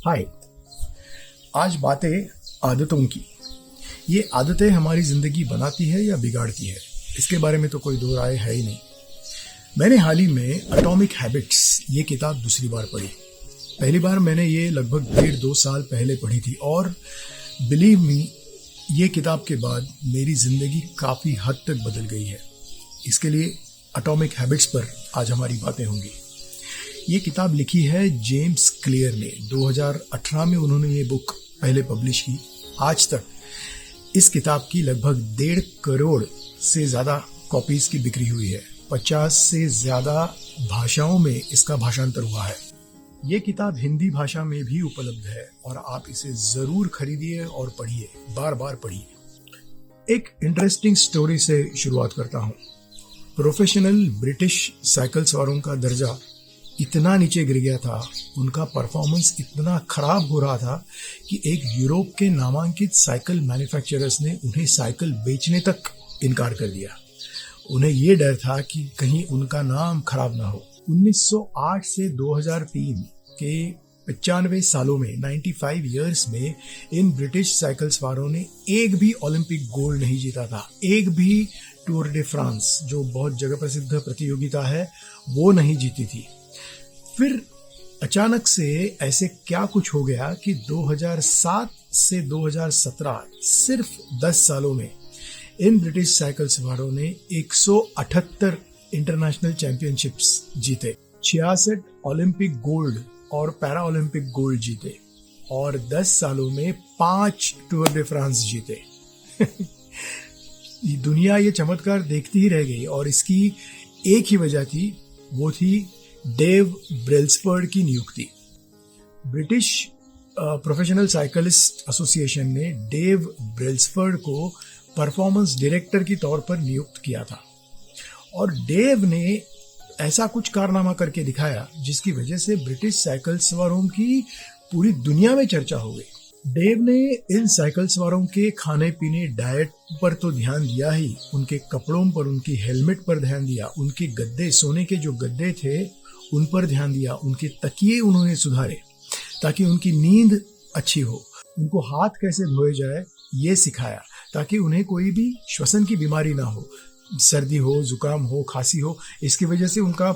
हाय। आज बातें आदतों की। ये आदतें हमारी जिंदगी बनाती है या बिगाड़ती है, इसके बारे में तो कोई दो राय है ही नहीं। मैंने हाल ही में एटॉमिक हैबिट्स ये किताब दूसरी बार पढ़ी। पहली बार मैंने ये लगभग 1.5-2 साल पहले पढ़ी थी और बिलीव मी, ये किताब के बाद मेरी जिंदगी काफी हद तक बदल गई है। इसके लिए एटॉमिक हैबिट्स पर आज हमारी बातें होंगी। ये किताब लिखी है जेम्स क्लियर ने। 2018 में उन्होंने ये बुक पहले पब्लिश की। आज तक इस किताब की लगभग 1.5 करोड़ से ज्यादा कॉपीज की बिक्री हुई है। 50 से ज्यादा भाषाओं में इसका भाषांतर हुआ है। ये किताब हिंदी भाषा में भी उपलब्ध है और आप इसे जरूर खरीदिए और पढ़िए, बार बार पढ़िए। एक इंटरेस्टिंग स्टोरी से शुरुआत करता हूँ। प्रोफेशनल ब्रिटिश साइकिल सवारों का दर्जा इतना नीचे गिर गया था, उनका परफॉर्मेंस इतना खराब हो रहा था कि एक यूरोप के नामांकित साइकिल मैन्युफैक्चरर्स ने उन्हें साइकिल बेचने तक इनकार कर दिया। उन्हें ये डर था कि कहीं उनका नाम खराब ना हो। 1908 से 2003 के 95 सालों में 95 इयर्स में इन ब्रिटिश साइकिल सवारों ने एक भी ओलंपिक गोल्ड नहीं जीता था। एक भी टूर डे फ्रांस, जो बहुत जगह प्रसिद्ध प्रतियोगिता है, वो नहीं जीती थी। फिर अचानक से ऐसे क्या कुछ हो गया कि 2007 से 2017 सिर्फ 10 सालों में इन ब्रिटिश साइकिल सवारों ने 178 इंटरनेशनल चैंपियनशिप्स जीते, 66 ओलंपिक गोल्ड और पैरा ओलंपिक गोल्ड जीते और 10 सालों में 5 टूर डे फ्रांस जीते। दुनिया ये चमत्कार देखती ही रह गई और इसकी एक ही वजह थी, वो थी डेव ब्रेल्सफोर्ड की नियुक्ति। ब्रिटिश प्रोफेशनल साइकिलिस्ट एसोसिएशन ने डेव ब्रेल्सफोर्ड को परफॉर्मेंस डायरेक्टर के तौर पर नियुक्त किया था और डेव ने ऐसा कुछ कारनामा करके दिखाया जिसकी वजह से ब्रिटिश साइकिल सवारों की पूरी दुनिया में चर्चा हो गई। डेव ने इन साइकिल सवारों के खाने पीने, डाइट पर तो ध्यान दिया ही, उनके कपड़ों पर, उनकी हेलमेट पर ध्यान दिया, उनके गद्दे, सोने के जो गद्दे थे उन पर ध्यान दिया, उनके तकिए उन्होंने सुधारे ताकि उनकी नींद अच्छी हो, उनको हाथ कैसे धोए जाए ये सिखाया ताकि उन्हें कोई भी श्वसन की बीमारी ना हो, सर्दी हो, जुकाम हो, खांसी हो, इसकी वजह से उनका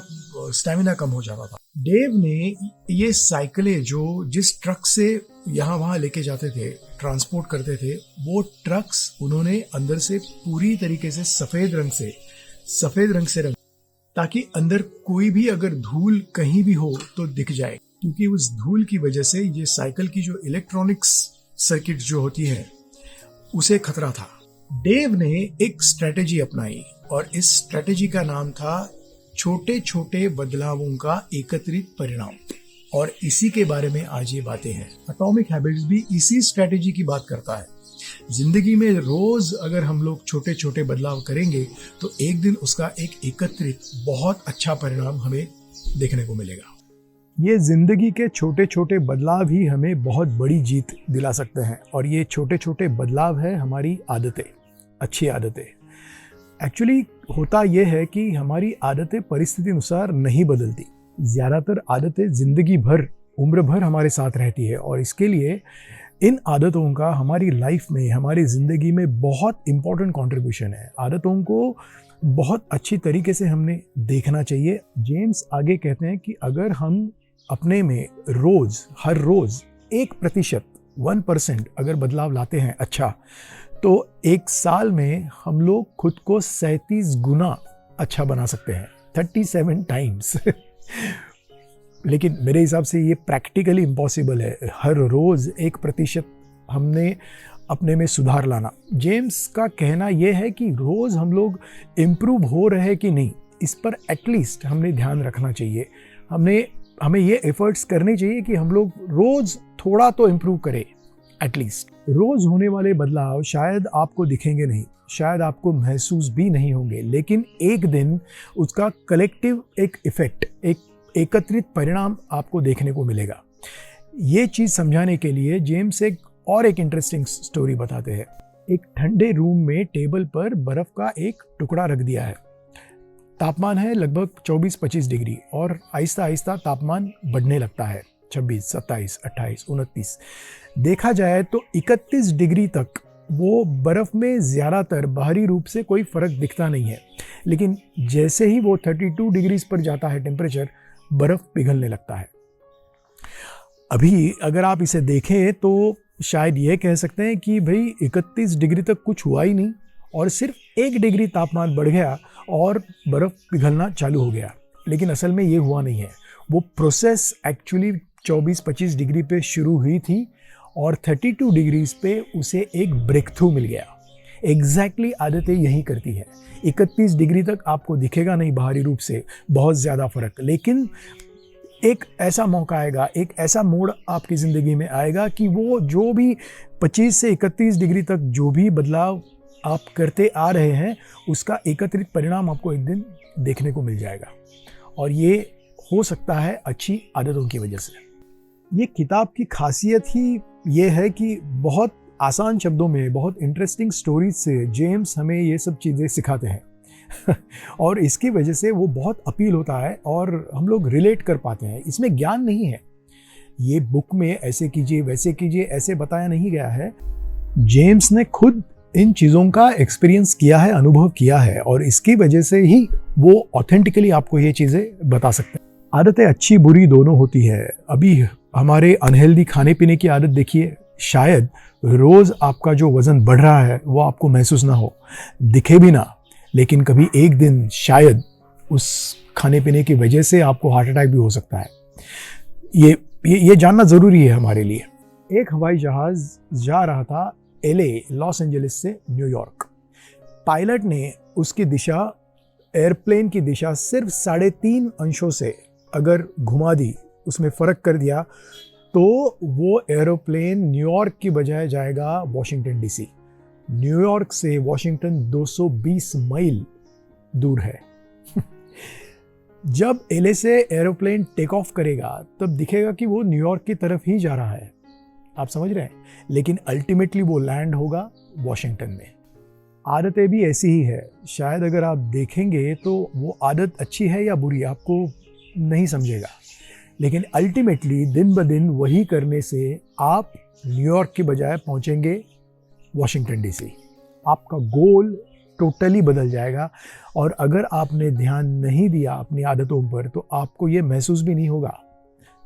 स्टैमिना कम हो जाता था। डेव ने ये साइकिलें जो जिस ट्रक से यहाँ वहाँ लेके जाते थे, ट्रांसपोर्ट करते थे, वो ट्रक्स उन्होंने अंदर से पूरी तरीके से सफेद रंग से रंग, ताकि अंदर कोई भी अगर धूल कहीं भी हो तो दिख जाए, क्योंकि उस धूल की वजह से ये साइकिल की जो इलेक्ट्रॉनिक्स सर्किट जो होती है उसे खतरा था। डेव ने एक स्ट्रेटेजी अपनाई और इस स्ट्रेटेजी का नाम था छोटे छोटे बदलावों का एकत्रित परिणाम, और इसी के बारे में आज ये बातें हैं। एटॉमिक हैबिट्स भी इसी स्ट्रेटेजी की बात करता है। जिंदगी में रोज अगर हम लोग छोटे छोटे बदलाव करेंगे तो एक दिन उसका एक एकत्रित बहुत अच्छा परिणाम हमें देखने को मिलेगा। ये जिंदगी के छोटे छोटे बदलाव ही हमें बहुत बड़ी जीत दिला सकते हैं और ये छोटे छोटे बदलाव है हमारी आदतें, अच्छी आदतें। एक्चुअली होता यह है कि हमारी आदतें परिस्थिति अनुसार नहीं बदलती। ज्यादातर आदतें जिंदगी भर, उम्र भर हमारे साथ रहती है और इसके लिए इन आदतों का हमारी लाइफ में, हमारी ज़िंदगी में बहुत इम्पोर्टेंट कंट्रीब्यूशन है। आदतों को बहुत अच्छी तरीके से हमने देखना चाहिए। जेम्स आगे कहते हैं कि अगर हम अपने में हर रोज़ 1%, 1% अगर बदलाव लाते हैं अच्छा, तो एक साल में हम लोग खुद को 37 गुना अच्छा बना सकते हैं, 37 टाइम्स। लेकिन मेरे हिसाब से ये प्रैक्टिकली इम्पॉसिबल है, हर रोज़ 1% हमने अपने में सुधार लाना। जेम्स का कहना यह है कि रोज़ हम लोग इम्प्रूव हो रहे हैं कि नहीं, इस पर एटलीस्ट हमने ध्यान रखना चाहिए। हमें ये एफर्ट्स करने चाहिए कि हम लोग रोज़ थोड़ा तो इम्प्रूव करें एटलीस्ट। रोज़ होने वाले बदलाव शायद आपको दिखेंगे नहीं, शायद आपको महसूस भी नहीं होंगे, लेकिन एक दिन उसका कलेक्टिव एक इफेक्ट, एक एकत्रित परिणाम आपको देखने को मिलेगा। ये चीज समझाने के लिए जेम्स एक इंटरेस्टिंग स्टोरी बताते हैं। एक ठंडे रूम में टेबल पर बर्फ का एक टुकड़ा रख दिया है। तापमान है लगभग 24-25 डिग्री और आहिस्ता आहिस्ता तापमान बढ़ने लगता है। 26, 27, 28, 29, देखा जाए तो 31 डिग्री तक वो बर्फ़ में ज़्यादातर बाहरी रूप से कोई फ़र्क दिखता नहीं है, लेकिन जैसे ही वो 32 डिग्रीज पर जाता है टेम्परेचर, बर्फ़ पिघलने लगता है। अभी अगर आप इसे देखें तो शायद ये कह सकते हैं कि भाई 31 डिग्री तक कुछ हुआ ही नहीं और सिर्फ 1 डिग्री तापमान बढ़ गया और बर्फ़ पिघलना चालू हो गया, लेकिन असल में ये हुआ नहीं है। वो प्रोसेस एक्चुअली 24-25 डिग्री पे शुरू हुई थी और 32 डिग्रीज पे उसे एक ब्रेक थ्रू मिल गया। एग्जैक्टली आदतें यही करती है। 31 डिग्री तक आपको दिखेगा नहीं बाहरी रूप से बहुत ज़्यादा फ़र्क, लेकिन एक ऐसा मौका आएगा, एक ऐसा मोड़ आपकी ज़िंदगी में आएगा कि वो जो भी 25 से 31 डिग्री तक जो भी बदलाव आप करते आ रहे हैं, उसका एकत्रित परिणाम आपको एक दिन देखने को मिल जाएगा। और ये हो सकता है अच्छी आदतों की वजह से। ये किताब की खासियत ही ये है कि बहुत आसान शब्दों में, बहुत इंटरेस्टिंग स्टोरीज से जेम्स हमें ये सब चीज़ें सिखाते हैं और इसकी वजह से वो बहुत अपील होता है और हम लोग रिलेट कर पाते हैं। इसमें ज्ञान नहीं है, ये बुक में ऐसे कीजिए वैसे कीजिए ऐसे बताया नहीं गया है। जेम्स ने खुद इन चीज़ों का एक्सपीरियंस किया है, अनुभव किया है, और इसकी वजह से ही वो ऑथेंटिकली आपको ये चीज़ें बता सकते हैं। आदतें अच्छी बुरी दोनों होती है। अभी हमारे अनहेल्दी खाने पीने की आदत देखिए, शायद रोज़ आपका जो वज़न बढ़ रहा है वो आपको महसूस ना हो, दिखे भी ना, लेकिन कभी एक दिन शायद उस खाने पीने की वजह से आपको हार्ट अटैक भी हो सकता है। ये जानना ज़रूरी है हमारे लिए। एक हवाई जहाज़ जा रहा था एलए, लॉस एंजलिस से न्यूयॉर्क। पायलट ने उसकी दिशा, एयरप्लेन की दिशा सिर्फ 3.5 अंशों से अगर घुमा दी, उसमें फ़र्क कर दिया, तो वो एरोप्लेन न्यूयॉर्क की बजाय जाएगा वॉशिंगटन डीसी। न्यूयॉर्क से वॉशिंगटन 220 मील दूर है। जब एलए से एरोप्लेन टेक ऑफ करेगा तब दिखेगा कि वो न्यूयॉर्क की तरफ ही जा रहा है, आप समझ रहे हैं, लेकिन अल्टीमेटली वो लैंड होगा वॉशिंगटन में। आदतें भी ऐसी ही है। शायद अगर आप देखेंगे तो वो आदत अच्छी है या बुरी आपको नहीं समझेगा, लेकिन अल्टीमेटली दिन ब दिन वही करने से आप न्यूयॉर्क की बजाय पहुंचेंगे वॉशिंगटन डीसी। आपका गोल टोटली बदल जाएगा, और अगर आपने ध्यान नहीं दिया अपनी आदतों पर तो आपको ये महसूस भी नहीं होगा।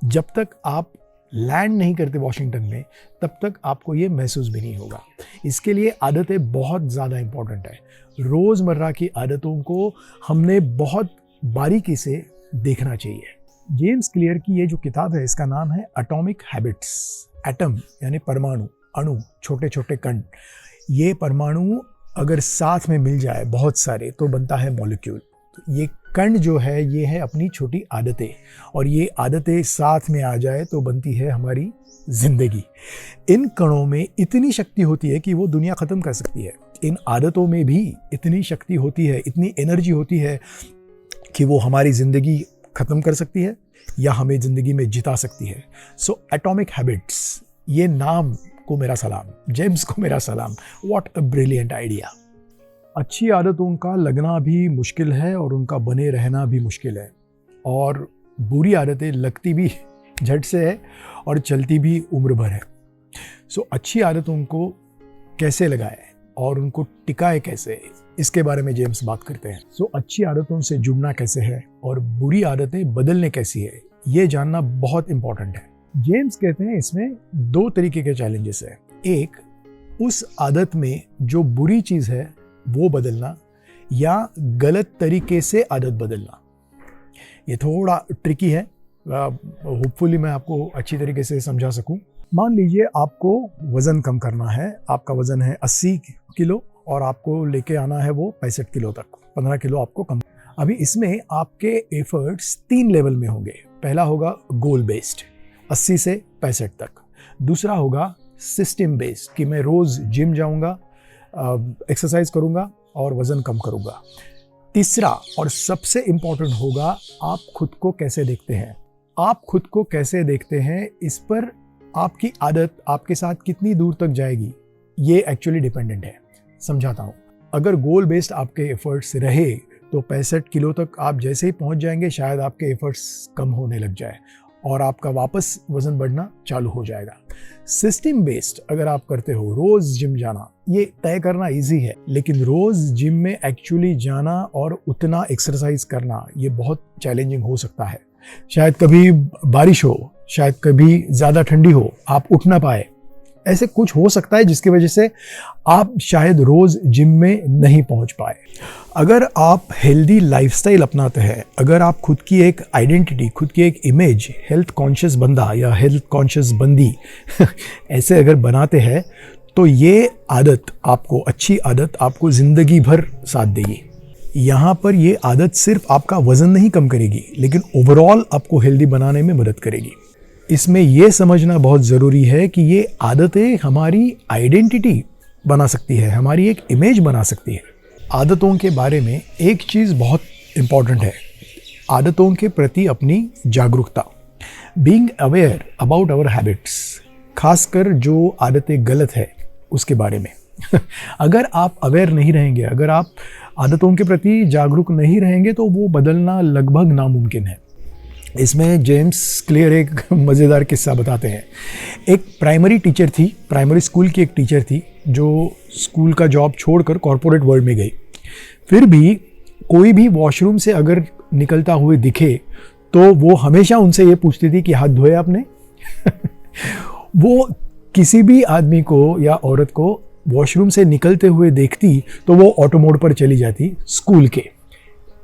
जब तक आप लैंड नहीं करते वॉशिंगटन में, तब तक आपको ये महसूस भी नहीं होगा। इसके लिए आदतें बहुत ज़्यादा इम्पॉर्टेंट है। रोज़मर्रा की आदतों को हमने बहुत बारीकी से देखना चाहिए। जेम्स क्लियर की ये जो किताब है, इसका नाम है एटॉमिक हैबिट्स। एटम यानी परमाणु, अणु, छोटे छोटे कण। ये परमाणु अगर साथ में मिल जाए बहुत सारे तो बनता है मॉलिक्यूल। तो ये कण जो है ये है अपनी छोटी आदतें, और ये आदतें साथ में आ जाए तो बनती है हमारी जिंदगी। इन कणों में इतनी शक्ति होती है कि वो दुनिया ख़त्म कर सकती है। इन आदतों में भी इतनी शक्ति होती है, इतनी एनर्जी होती है कि वो हमारी ज़िंदगी ख़त्म कर सकती है या हमें ज़िंदगी में जिता सकती है। सो एटॉमिक हैबिट्स, ये नाम को मेरा सलाम, जेम्स को मेरा सलाम। What a brilliant idea. अच्छी आदतों का लगना भी मुश्किल है और उनका बने रहना भी मुश्किल है, और बुरी आदतें लगती भी झट से है और चलती भी उम्र भर है। सो अच्छी आदतों को कैसे लगाए और उनको टिकाए कैसे, इसके बारे में जेम्स बात करते हैं। सो अच्छी आदतों से जुड़ना कैसे है और बुरी आदतें बदलने कैसी है, ये जानना बहुत इंपॉर्टेंट है। जेम्स कहते हैं इसमें 2 तरीके के चैलेंजेस है। एक, उस आदत में जो बुरी चीज़ है वो बदलना, या गलत तरीके से आदत बदलना। ये थोड़ा ट्रिकी है, होपफुली मैं आपको अच्छी तरीके से समझा सकूं। मान लीजिए आपको वज़न कम करना है। आपका वज़न है 80 किलो और आपको लेके आना है वो 65 किलो तक, 15 किलो आपको कम। अभी इसमें आपके एफर्ट्स 3 लेवल में होंगे। पहला होगा गोल बेस्ड, 80 से 65 तक। दूसरा होगा सिस्टम बेस्ड, कि मैं रोज़ जिम जाऊंगा, एक्सरसाइज करूंगा और वज़न कम करूंगा। तीसरा और सबसे इम्पॉर्टेंट होगा, आप खुद को कैसे देखते हैं। आप खुद को कैसे देखते हैं, इस पर आपकी आदत आपके साथ कितनी दूर तक जाएगी, ये एक्चुअली डिपेंडेंट है। समझाता हूँ। अगर गोल बेस्ड आपके एफर्ट्स रहे तो 65 किलो तक आप जैसे ही पहुँच जाएंगे, शायद आपके एफर्ट्स कम होने लग जाए। और आपका वापस वजन बढ़ना चालू हो जाएगा। सिस्टम बेस्ड अगर आप करते हो, रोज जिम जाना, ये तय करना इजी है, लेकिन रोज जिम में एक्चुअली जाना और उतना एक्सरसाइज करना ये बहुत चैलेंजिंग हो सकता है। शायद कभी बारिश हो, शायद कभी ज़्यादा ठंडी हो, आप उठ ना पाए, ऐसे कुछ हो सकता है जिसकी वजह से आप शायद रोज जिम में नहीं पहुंच पाए। अगर आप हेल्दी लाइफस्टाइल अपनाते हैं, अगर आप खुद की एक आइडेंटिटी, खुद की एक इमेज हेल्थ कॉन्शियस बंदा या हेल्थ कॉन्शियस बंदी ऐसे अगर बनाते हैं, तो ये आदत आपको, अच्छी आदत आपको ज़िंदगी भर साथ देगी। यहाँ पर ये आदत सिर्फ आपका वज़न नहीं कम करेगी, लेकिन ओवरऑल आपको हेल्दी बनाने में मदद करेगी। इसमें यह समझना बहुत ज़रूरी है कि ये आदतें हमारी आइडेंटिटी बना सकती है, हमारी एक इमेज बना सकती है। आदतों के बारे में एक चीज़ बहुत इम्पॉर्टेंट है, आदतों के प्रति अपनी जागरूकता, being aware about our habits, खासकर जो आदतें गलत है उसके बारे में। अगर आप अवेयर नहीं रहेंगे, अगर आप आदतों के प्रति जागरूक नहीं रहेंगे, तो वो बदलना लगभग नामुमकिन है। इसमें जेम्स क्लियर एक मज़ेदार किस्सा बताते हैं। एक प्राइमरी टीचर थी, प्राइमरी स्कूल की एक टीचर थी, जो स्कूल का जॉब छोड़कर कॉरपोरेट वर्ल्ड में गई। फिर भी कोई भी वॉशरूम से अगर निकलता हुए दिखे तो वो हमेशा उनसे ये पूछती थी कि हाथ धोए आपने। वो किसी भी आदमी को या औरत को वॉशरूम से निकलते हुए देखती तो वो ऑटो मोड पर चली जाती स्कूल के।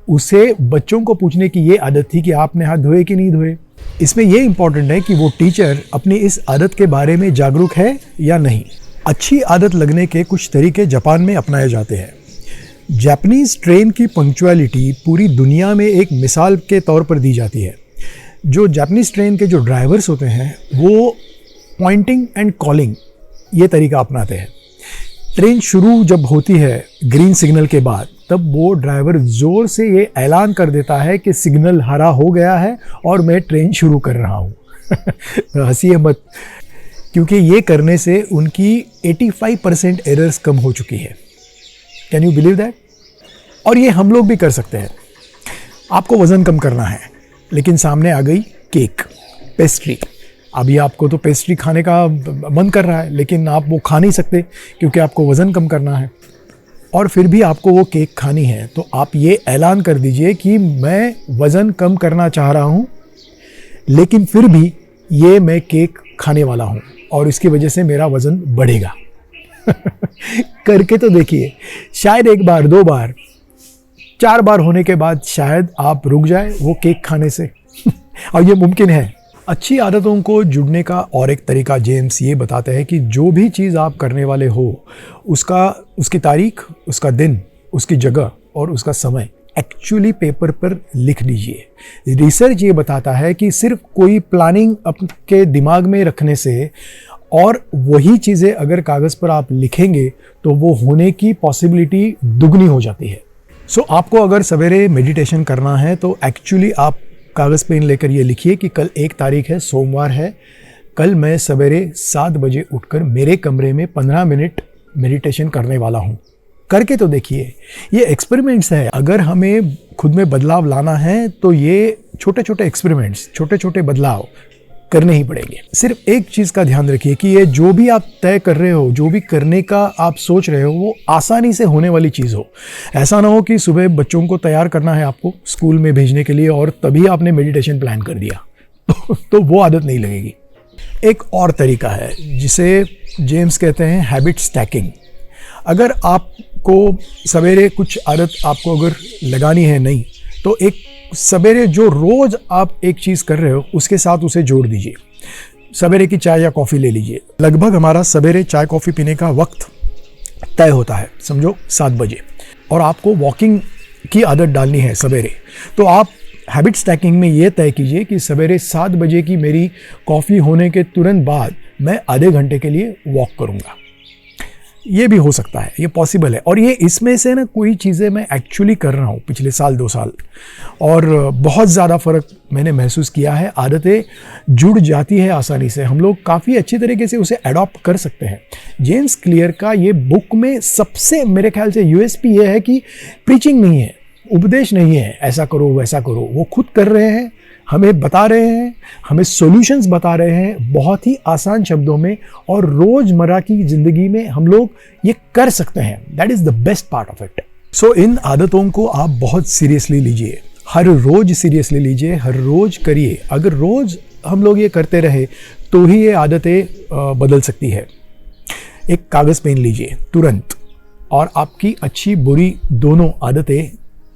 उसे बच्चों को पूछने की ये आदत थी कि आपने हाथ धोए कि नहीं धोए। इसमें यह इंपॉर्टेंट है कि वो टीचर अपनी इस आदत के बारे में जागरूक है या नहीं। अच्छी आदत लगने के कुछ तरीके जापान में अपनाए जाते हैं। जापानीज ट्रेन की पंक्चुअलिटी पूरी दुनिया में एक मिसाल के तौर पर दी जाती है। जो जापानीज ट्रेन के जो ड्राइवर्स होते हैं वो पॉइंटिंग एंड कॉलिंग ये तरीका अपनाते हैं। ट्रेन शुरू जब होती है ग्रीन सिग्नल के बाद, तब वो ड्राइवर जोर से ये ऐलान कर देता है कि सिग्नल हरा हो गया है और मैं ट्रेन शुरू कर रहा हूँ। हंसिए मत, क्योंकि ये करने से उनकी 85% एरर्स कम हो चुकी है। Can you believe that? और ये हम लोग भी कर सकते हैं। आपको वज़न कम करना है, लेकिन सामने आ गई केक, पेस्ट्री। अभी आपको तो पेस्ट्री खाने का मन कर रहा है, लेकिन आप वो खा नहीं सकते क्योंकि आपको वज़न कम करना है, और फिर भी आपको वो केक खानी है। तो आप ये ऐलान कर दीजिए कि मैं वज़न कम करना चाह रहा हूँ, लेकिन फिर भी ये मैं केक खाने वाला हूँ और इसकी वजह से मेरा वज़न बढ़ेगा। करके तो देखिए, शायद एक बार, दो बार, 4 बार होने के बाद शायद आप रुक जाए वो केक खाने से। और ये मुमकिन है। अच्छी आदतों को जुड़ने का और एक तरीका जेम्स ये बताते हैं कि जो भी चीज़ आप करने वाले हो उसकी तारीख, उसका दिन, उसकी जगह और उसका समय एक्चुअली पेपर पर लिख लीजिए। रिसर्च ये बताता है कि सिर्फ कोई प्लानिंग आपके दिमाग में रखने से और वही चीज़ें अगर कागज़ पर आप लिखेंगे तो वो होने की पॉसिबिलिटी दुगनी हो जाती है। सो आपको अगर सवेरे मेडिटेशन करना है तो एक्चुअली आप कागज़ पेन लेकर ये लिखिए कि कल 1 तारीख है, सोमवार है, कल मैं सवेरे 7 बजे उठकर मेरे कमरे में 15 मिनट मेडिटेशन करने वाला हूँ। करके तो देखिए, ये एक्सपेरिमेंट्स है। अगर हमें खुद में बदलाव लाना है तो ये छोटे छोटे एक्सपेरिमेंट्स, छोटे छोटे बदलाव करने ही पड़ेंगे। सिर्फ एक चीज़ का ध्यान रखिए कि ये जो भी आप तय कर रहे हो, जो भी करने का आप सोच रहे हो, वो आसानी से होने वाली चीज़ हो। ऐसा ना हो कि सुबह बच्चों को तैयार करना है आपको स्कूल में भेजने के लिए और तभी आपने मेडिटेशन प्लान कर दिया, तो वो आदत नहीं लगेगी। एक और तरीका है जिसे जेम्स कहते हैं हैबिट स्टैकिंग। अगर आपको सवेरे कुछ आदत आपको अगर लगानी है नहीं, तो एक सवेरे जो रोज आप एक चीज़ कर रहे हो उसके साथ उसे जोड़ दीजिए। सवेरे की चाय या कॉफ़ी ले लीजिए। लगभग हमारा सवेरे चाय कॉफ़ी पीने का वक्त तय होता है, समझो 7 बजे, और आपको वॉकिंग की आदत डालनी है सवेरे। तो आप हैबिट स्टैकिंग में ये तय कीजिए कि सवेरे 7 बजे की मेरी कॉफ़ी होने के तुरंत बाद मैं आधे घंटे के लिए वॉक करूँगा। ये भी हो सकता है, ये पॉसिबल है। और ये इसमें से ना कोई चीज़ें मैं एक्चुअली कर रहा हूँ पिछले साल 2 साल, और बहुत ज़्यादा फ़र्क मैंने महसूस किया है। आदतें जुड़ जाती है आसानी से, हम लोग काफ़ी अच्छी तरीके से उसे अडॉप्ट कर सकते हैं। जेम्स क्लियर का ये बुक में सबसे मेरे ख्याल से यूएसपी ये है कि प्रीचिंग नहीं है, उपदेश नहीं है, ऐसा करो वैसा करो। वो खुद कर रहे हैं, हमें बता रहे हैं, हमें सॉल्यूशंस बता रहे हैं बहुत ही आसान शब्दों में, और रोजमर्रा की जिंदगी में हम लोग ये कर सकते हैं. That is the best part of it. So इन आदतों को आप बहुत सीरियसली लीजिए, हर रोज सीरियसली लीजिए, हर रोज करिए. अगर रोज हम लोग ये करते रहे तो ही ये आदतें बदल सकती है. एक कागज़ पेन लीजिए तुरंत और आपकी अच्छी बुरी दोनों आदतें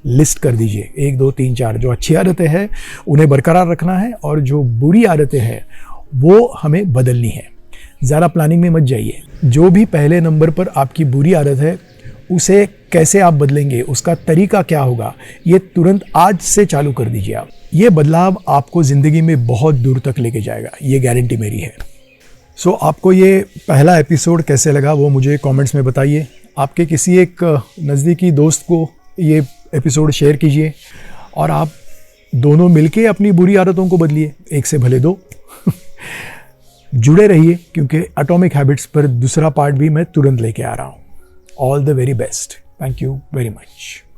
लिस्ट कर दीजिए. 1 2 3 4. जो अच्छी आदतें हैं उन्हें बरकरार रखना है, और जो बुरी आदतें हैं वो हमें बदलनी है. ज़्यादा प्लानिंग में मत जाइए. जो भी पहले नंबर पर आपकी बुरी आदत है उसे कैसे आप बदलेंगे, उसका तरीका क्या होगा, ये तुरंत आज से चालू कर दीजिए आप. ये बदलाव आपको ज़िंदगी में बहुत दूर तक लेके जाएगा, ये गारंटी मेरी है. सो आपको ये पहला एपिसोड कैसे लगा वो मुझे कमेंट्स में बताइए. आपके किसी एक नज़दीकी दोस्त को ये एपिसोड शेयर कीजिए, और आप दोनों मिलके अपनी बुरी आदतों को बदलिए, एक से भले दो. जुड़े रहिए, क्योंकि एटॉमिक हैबिट्स पर दूसरा पार्ट भी मैं तुरंत लेके आ रहा हूँ. All the very best. Thank you very much.